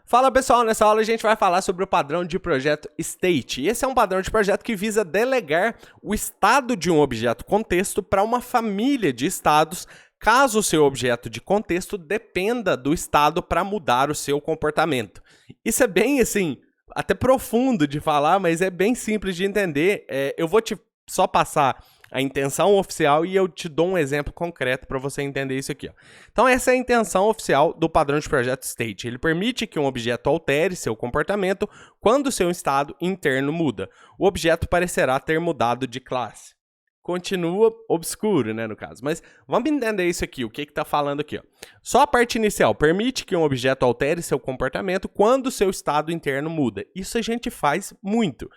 Fala pessoal, nessa aula a gente vai falar sobre o padrão de projeto State. Esse é um padrão de projeto que visa delegar o estado de um objeto contexto para uma família de estados, caso o seu objeto de contexto dependa do estado para mudar o seu comportamento. Isso é bem assim, até profundo de falar, mas é bem simples de entender. Eu vou te só passar a intenção oficial e eu te dou um exemplo concreto para você entender isso aqui. Ó. Então essa é a intenção oficial do padrão de projeto State. Ele permite que um objeto altere seu comportamento quando seu estado interno muda. O objeto parecerá ter mudado de classe. Continua obscuro, né, no caso. Mas vamos entender isso aqui, o que está falando aqui. Ó. Só a parte inicial permite que um objeto altere seu comportamento quando seu estado interno muda. Isso a gente faz muito.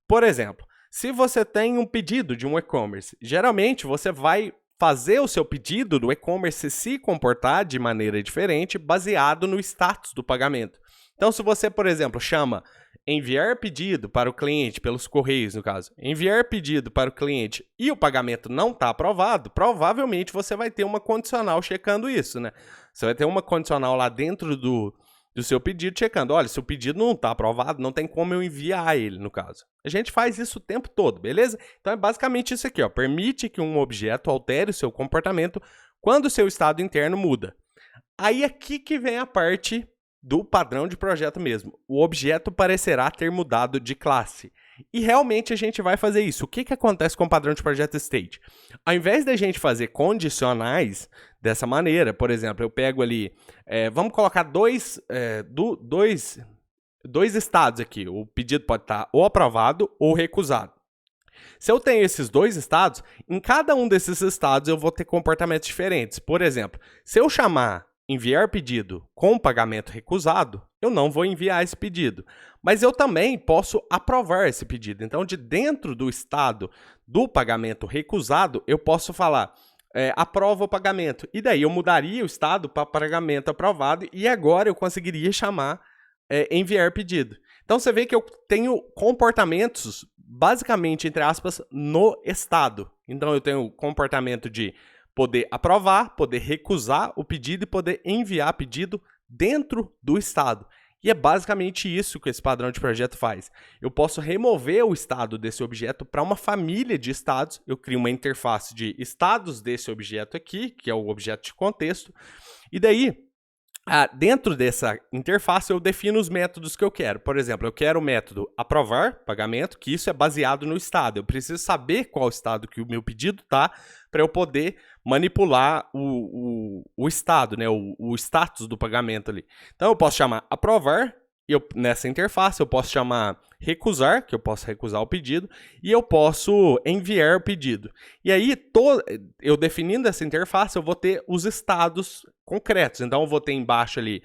Por exemplo, se você tem um pedido de um e-commerce, geralmente você vai fazer o seu pedido do e-commerce se comportar de maneira diferente baseado no status do pagamento. Então, se você, por exemplo, chama enviar pedido para o cliente, pelos correios no caso, enviar pedido para o cliente e o pagamento não está aprovado, provavelmente você vai ter uma condicional checando isso, né? Você vai ter uma condicional lá dentro do seu pedido, checando, olha, se o pedido não está aprovado, não tem como eu enviar ele, no caso. A gente faz isso o tempo todo, beleza? Então é basicamente isso aqui, ó. Permite que um objeto altere o seu comportamento quando o seu estado interno muda. Aí aqui que vem a parte do padrão de projeto mesmo. O objeto parecerá ter mudado de classe. E realmente a gente vai fazer isso. O que acontece com o padrão de projeto State? Ao invés da gente fazer condicionais dessa maneira, por exemplo, eu pego ali, vamos colocar dois estados aqui. O pedido pode estar ou aprovado ou recusado. Se eu tenho esses dois estados, em cada um desses estados eu vou ter comportamentos diferentes. Por exemplo, se eu chamar enviar pedido com pagamento recusado, eu não vou enviar esse pedido. Mas eu também posso aprovar esse pedido. Então, de dentro do estado do pagamento recusado, eu posso falar aprova o pagamento. E daí eu mudaria o estado para pagamento aprovado e agora eu conseguiria chamar enviar pedido. Então, você vê que eu tenho comportamentos, basicamente, entre aspas, no estado. Então, eu tenho o comportamento de poder aprovar, poder recusar o pedido e poder enviar pedido dentro do estado. E é basicamente isso que esse padrão de projeto faz. Eu posso remover o estado desse objeto para uma família de estados. Eu crio uma interface de estados desse objeto aqui, que é o objeto de contexto. E daí, dentro dessa interface, eu defino os métodos que eu quero. Por exemplo, eu quero o método aprovar pagamento, que isso é baseado no estado. Eu preciso saber qual estado que o meu pedido está para eu poder manipular o estado, né? O status do pagamento ali. Então, eu posso chamar aprovar, nessa interface, eu posso chamar recusar, que eu posso recusar o pedido, e eu posso enviar o pedido. E aí, eu definindo essa interface, eu vou ter os estados concretos. Então, eu vou ter embaixo ali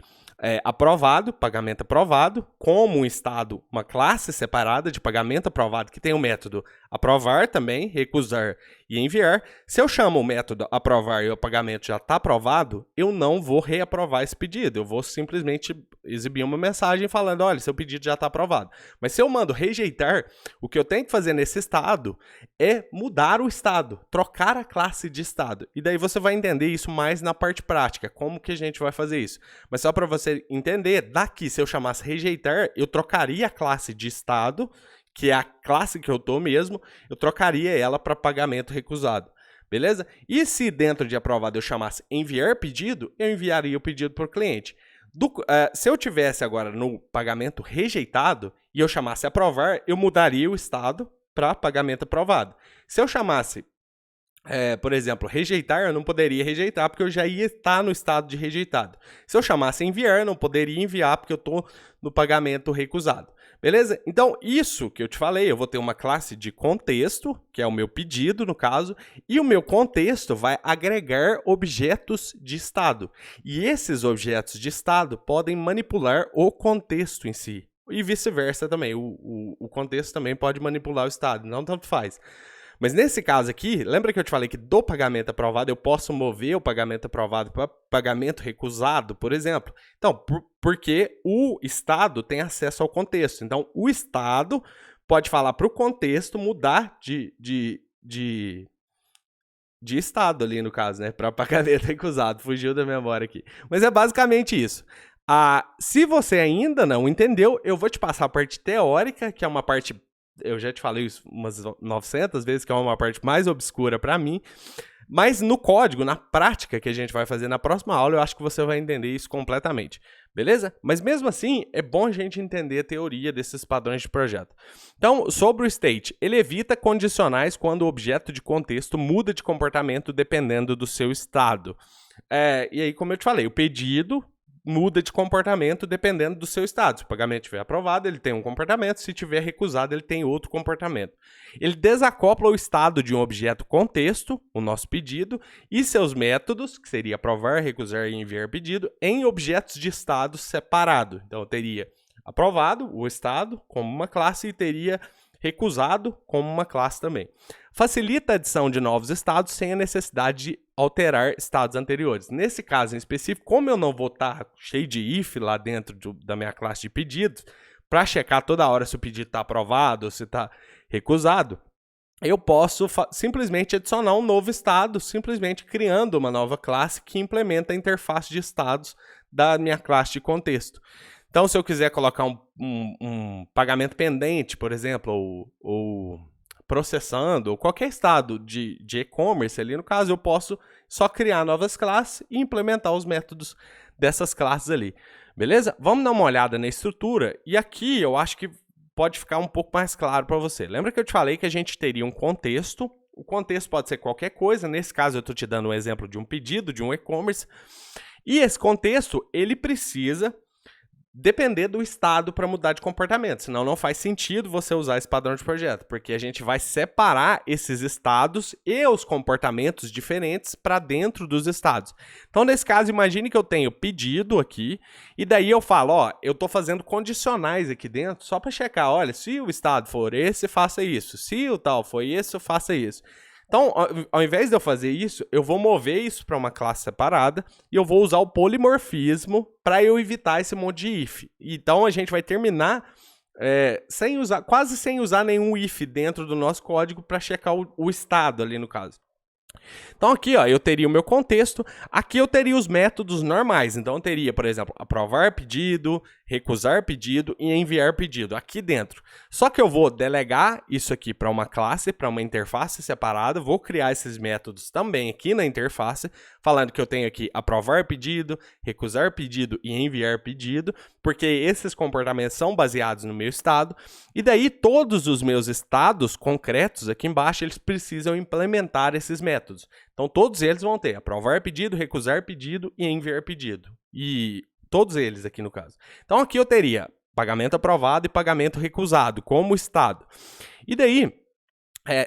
aprovado, pagamento aprovado, como um estado, uma classe separada de pagamento aprovado, que tem o método aprovar também, recusar e enviar. Se eu chamo o método aprovar e o pagamento já está aprovado, eu não vou reaprovar esse pedido. Eu vou simplesmente exibir uma mensagem falando, olha, seu pedido já está aprovado. Mas se eu mando rejeitar, o que eu tenho que fazer nesse estado é mudar o estado, trocar a classe de estado. E daí você vai entender isso mais na parte prática, como que a gente vai fazer isso. Mas só para você entender, daqui, se eu chamasse rejeitar, eu trocaria a classe de estado, que é a classe que eu estou mesmo, eu trocaria ela para pagamento recusado. Beleza? E se dentro de aprovado eu chamasse enviar pedido, eu enviaria o pedido para o cliente. Se eu tivesse agora no pagamento rejeitado e eu chamasse aprovar, eu mudaria o estado para pagamento aprovado. Se eu chamasse, por exemplo, rejeitar, eu não poderia rejeitar porque eu já ia estar no estado de rejeitado. Se eu chamasse enviar, eu não poderia enviar porque eu estou no pagamento recusado. Beleza? Então, isso que eu te falei, eu vou ter uma classe de contexto, que é o meu pedido, no caso, e o meu contexto vai agregar objetos de estado. E esses objetos de estado podem manipular o contexto em si. E vice-versa também. O contexto também pode manipular o estado, não tanto faz. Mas nesse caso aqui, lembra que eu te falei que do pagamento aprovado eu posso mover o pagamento aprovado para pagamento recusado, por exemplo? Então, porque o estado tem acesso ao contexto. Então, o estado pode falar para o contexto mudar de estado ali, no caso, né? Para pagamento recusado. Fugiu da memória aqui. Mas é basicamente isso. Se você ainda não entendeu, eu vou te passar a parte teórica, que é uma parte, eu já te falei isso umas 900 vezes, que é uma parte mais obscura para mim, mas no código, na prática que a gente vai fazer na próxima aula, eu acho que você vai entender isso completamente, beleza? Mas mesmo assim, é bom a gente entender a teoria desses padrões de projeto. Então, sobre o state, ele evita condicionais quando o objeto de contexto muda de comportamento dependendo do seu estado. E aí, como eu te falei, o pedido muda de comportamento dependendo do seu estado. Se o pagamento estiver aprovado, ele tem um comportamento, se tiver recusado, ele tem outro comportamento. Ele desacopla o estado de um objeto contexto, o nosso pedido, e seus métodos, que seria aprovar, recusar e enviar pedido, em objetos de estado separado. Então, eu teria aprovado o estado como uma classe e teria recusado como uma classe também. Facilita a adição de novos estados sem a necessidade de alterar estados anteriores. Nesse caso em específico, como eu não vou estar cheio de if lá dentro da minha classe de pedidos, para checar toda hora se o pedido está aprovado ou se está recusado, eu posso simplesmente adicionar um novo estado, simplesmente criando uma nova classe que implementa a interface de estados da minha classe de contexto. Então, se eu quiser colocar um pagamento pendente, por exemplo, ou processando, ou qualquer estado de e-commerce ali, no caso, eu posso só criar novas classes e implementar os métodos dessas classes ali. Beleza? Vamos dar uma olhada na estrutura, e aqui eu acho que pode ficar um pouco mais claro para você. Lembra que eu te falei que a gente teria um contexto? O contexto pode ser qualquer coisa, nesse caso eu estou te dando um exemplo de um pedido, de um e-commerce, e esse contexto, ele precisa depender do estado para mudar de comportamento, senão não faz sentido você usar esse padrão de projeto, porque a gente vai separar esses estados e os comportamentos diferentes para dentro dos estados. Então, nesse caso, imagine que eu tenho pedido aqui, e daí eu falo, ó, eu estou fazendo condicionais aqui dentro, só para checar, olha, se o estado for esse, faça isso, se o tal for esse, faça isso. Então, ao invés de eu fazer isso, eu vou mover isso para uma classe separada e eu vou usar o polimorfismo para eu evitar esse monte de if. Então, a gente vai terminar quase sem usar nenhum if dentro do nosso código para checar o estado ali no caso. Então aqui, ó, eu teria o meu contexto, aqui eu teria os métodos normais. Então eu teria, por exemplo, aprovar pedido, recusar pedido e enviar pedido aqui dentro. Só que eu vou delegar isso aqui para uma classe, para uma interface separada, vou criar esses métodos também aqui na interface, falando que eu tenho aqui aprovar pedido, recusar pedido e enviar pedido, porque esses comportamentos são baseados no meu estado, e daí todos os meus estados concretos aqui embaixo, eles precisam implementar esses métodos. Então, todos eles vão ter aprovar pedido, recusar pedido e enviar pedido. E todos eles aqui no caso. Então, aqui eu teria pagamento aprovado e pagamento recusado como estado. E daí,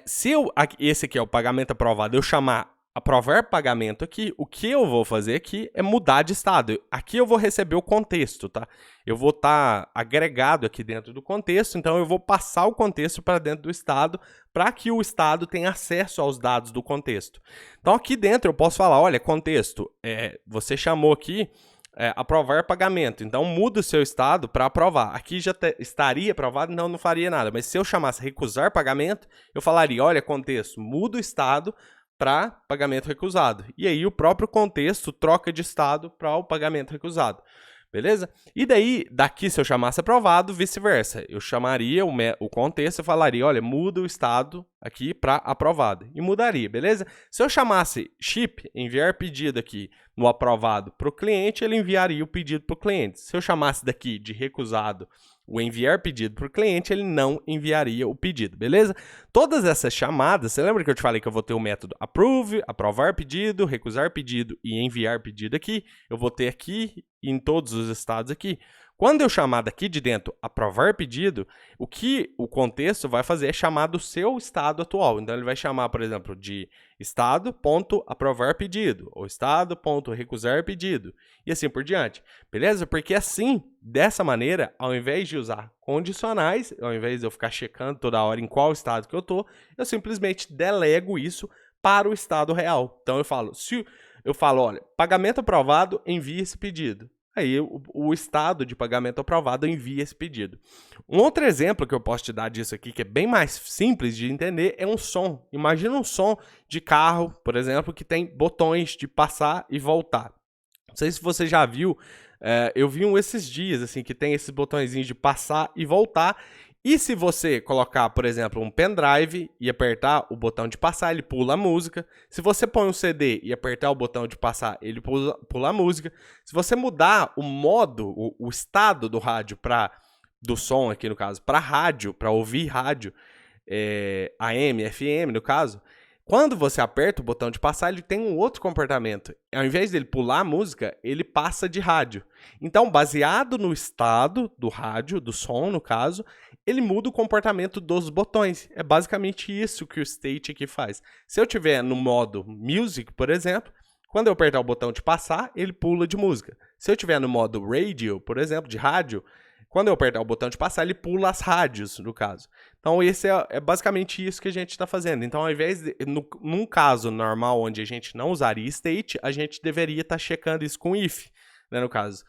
se esse aqui é o pagamento aprovado, eu chamar aprovar pagamento aqui, o que eu vou fazer aqui é mudar de estado. Aqui eu vou receber o contexto, tá? Eu vou estar agregado aqui dentro do contexto, então eu vou passar o contexto para dentro do estado para que o estado tenha acesso aos dados do contexto. Então aqui dentro eu posso falar, olha, contexto, você chamou aqui aprovar pagamento, então muda o seu estado para aprovar. Aqui já estaria aprovado, não faria nada, mas se eu chamasse recusar pagamento, eu falaria, olha, contexto, muda o estado para pagamento recusado. E aí o próprio contexto troca de estado para o pagamento recusado. Beleza? E daí, daqui se eu chamasse aprovado, vice-versa. Eu chamaria o contexto e falaria, olha, muda o estado aqui para aprovado. E mudaria, beleza? Se eu chamasse ship, enviar pedido aqui no aprovado para o cliente, ele enviaria o pedido para o cliente. Se eu chamasse daqui de recusado, o enviar pedido para o cliente, ele não enviaria o pedido, beleza? Todas essas chamadas, você lembra que eu te falei que eu vou ter o método approve, aprovar pedido, recusar pedido e enviar pedido aqui? Eu vou ter aqui em todos os estados aqui. Quando eu chamar daqui de dentro aprovar pedido, o que o contexto vai fazer é chamar do seu estado atual. Então, ele vai chamar, por exemplo, de estado.aprovar pedido, ou estado.recusar pedido, e assim por diante. Beleza? Porque assim, dessa maneira, ao invés de usar condicionais, ao invés de eu ficar checando toda hora em qual estado que eu simplesmente delego isso para o estado real. Então, eu falo, olha, pagamento aprovado, envie esse pedido. Aí o estado de pagamento aprovado envia esse pedido. Um outro exemplo que eu posso te dar disso aqui, que é bem mais simples de entender, é um som. Imagina um som de carro, por exemplo, que tem botões de passar e voltar. Não sei se você já viu Eu vi um esses dias, assim, que tem esses botõezinhos de passar e voltar. E se você colocar, por exemplo, um pendrive e apertar o botão de passar, ele pula a música. Se você põe um CD e apertar o botão de passar, ele pula a música. Se você mudar o modo, o estado do rádio do som aqui no caso, para rádio, para ouvir rádio, AM, FM no caso, quando você aperta o botão de passar, ele tem um outro comportamento. Ao invés dele pular a música, ele passa de rádio. Então, baseado no estado do rádio, do som no caso, ele muda o comportamento dos botões. É basicamente isso que o state aqui faz. Se eu tiver no modo music, por exemplo, quando eu apertar o botão de passar, ele pula de música. Se eu tiver no modo radio, por exemplo, de rádio, quando eu apertar o botão de passar, ele pula as rádios, no caso. Então, esse é basicamente isso que a gente está fazendo. Então, ao invés de, num caso normal, onde a gente não usaria state, a gente deveria estar checando isso com if, né, no caso.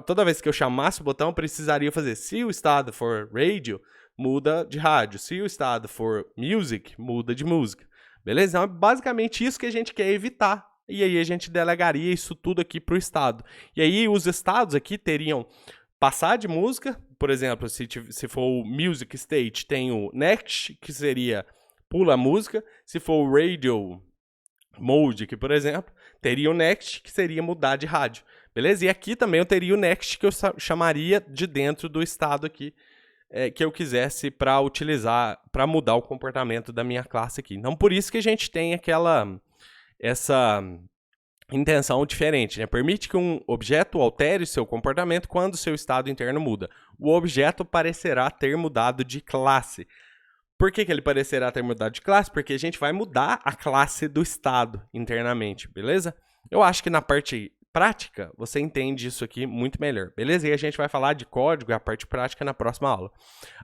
Toda vez que eu chamasse o botão, eu precisaria fazer, se o estado for radio, muda de rádio. Se o estado for music, muda de música. Beleza? Então, é basicamente isso que a gente quer evitar. E aí, a gente delegaria isso tudo aqui para o estado. E aí, os estados aqui teriam passar de música, por exemplo, se for o music state, tem o next, que seria pula a música. Se for o radio mode aqui, por exemplo, teria o next, que seria mudar de rádio. Beleza? E aqui também eu teria o next, que eu chamaria de dentro do estado aqui, que eu quisesse para utilizar, para mudar o comportamento da minha classe aqui. Então, por isso que a gente tem essa intenção diferente, né? Permite que um objeto altere seu comportamento quando seu estado interno muda. O objeto parecerá ter mudado de classe. Por que ele parecerá ter mudado de classe? Porque a gente vai mudar a classe do estado internamente, beleza? Eu acho que na parte prática você entende isso aqui muito melhor, beleza? E a gente vai falar de código e a parte prática na próxima aula.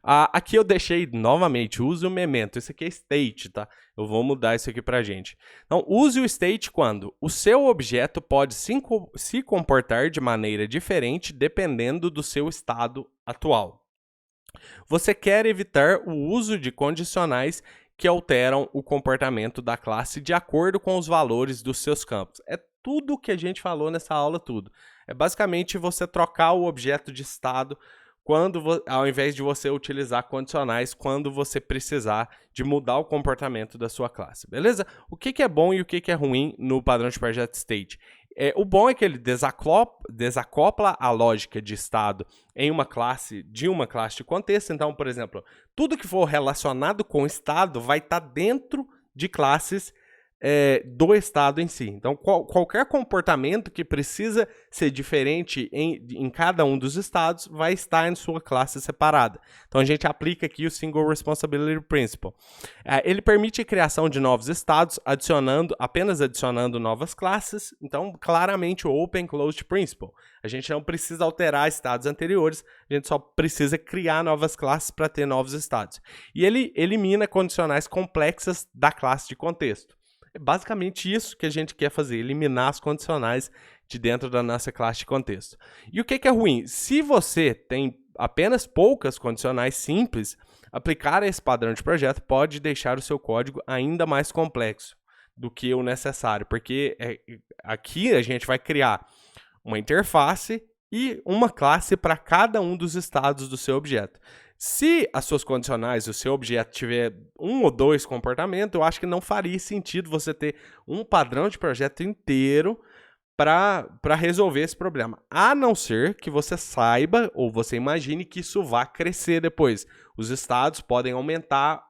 Aqui eu deixei novamente, use o memento. Isso aqui é state, tá? Eu vou mudar isso aqui pra gente. Então, use o state quando o seu objeto pode se comportar de maneira diferente dependendo do seu estado atual. Você quer evitar o uso de condicionais que alteram o comportamento da classe de acordo com os valores dos seus campos. É tudo o que a gente falou nessa aula, tudo. É basicamente você trocar o objeto de estado ao invés de você utilizar condicionais quando você precisar de mudar o comportamento da sua classe, beleza? O que é bom e o que é ruim no padrão de projeto state? O bom é que ele desacopla a lógica de estado de uma classe de contexto. Então, por exemplo, tudo que for relacionado com estado vai estar dentro de classes do estado em si. Então, qualquer comportamento que precisa ser diferente em cada um dos estados vai estar em sua classe separada. Então, a gente aplica aqui o Single Responsibility Principle. Ele permite a criação de novos estados, apenas adicionando novas classes. Então, claramente, o Open Closed Principle. A gente não precisa alterar estados anteriores, a gente só precisa criar novas classes para ter novos estados. E ele elimina condicionais complexas da classe de contexto. É basicamente isso que a gente quer fazer, eliminar as condicionais de dentro da nossa classe de contexto. E o que é ruim? Se você tem apenas poucas condicionais simples, aplicar esse padrão de projeto pode deixar o seu código ainda mais complexo do que o necessário, porque aqui a gente vai criar uma interface e uma classe para cada um dos estados do seu objeto. Se as suas condicionais, o seu objeto tiver um ou dois comportamentos, eu acho que não faria sentido você ter um padrão de projeto inteiro para resolver esse problema. A não ser que você saiba ou você imagine que isso vá crescer depois. Os estados podem aumentar,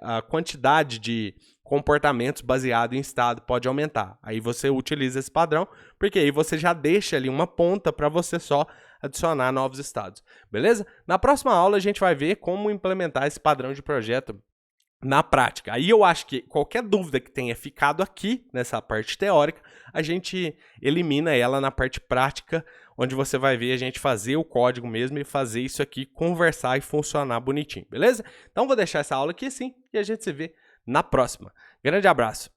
a quantidade de comportamentos baseado em estado pode aumentar. Aí você utiliza esse padrão, porque aí você já deixa ali uma ponta para você só adicionar novos estados, beleza? Na próxima aula a gente vai ver como implementar esse padrão de projeto na prática. Aí eu acho que qualquer dúvida que tenha ficado aqui nessa parte teórica, a gente elimina ela na parte prática, onde você vai ver a gente fazer o código mesmo e fazer isso aqui conversar e funcionar bonitinho, beleza? Então vou deixar essa aula aqui assim e a gente se vê na próxima. Grande abraço!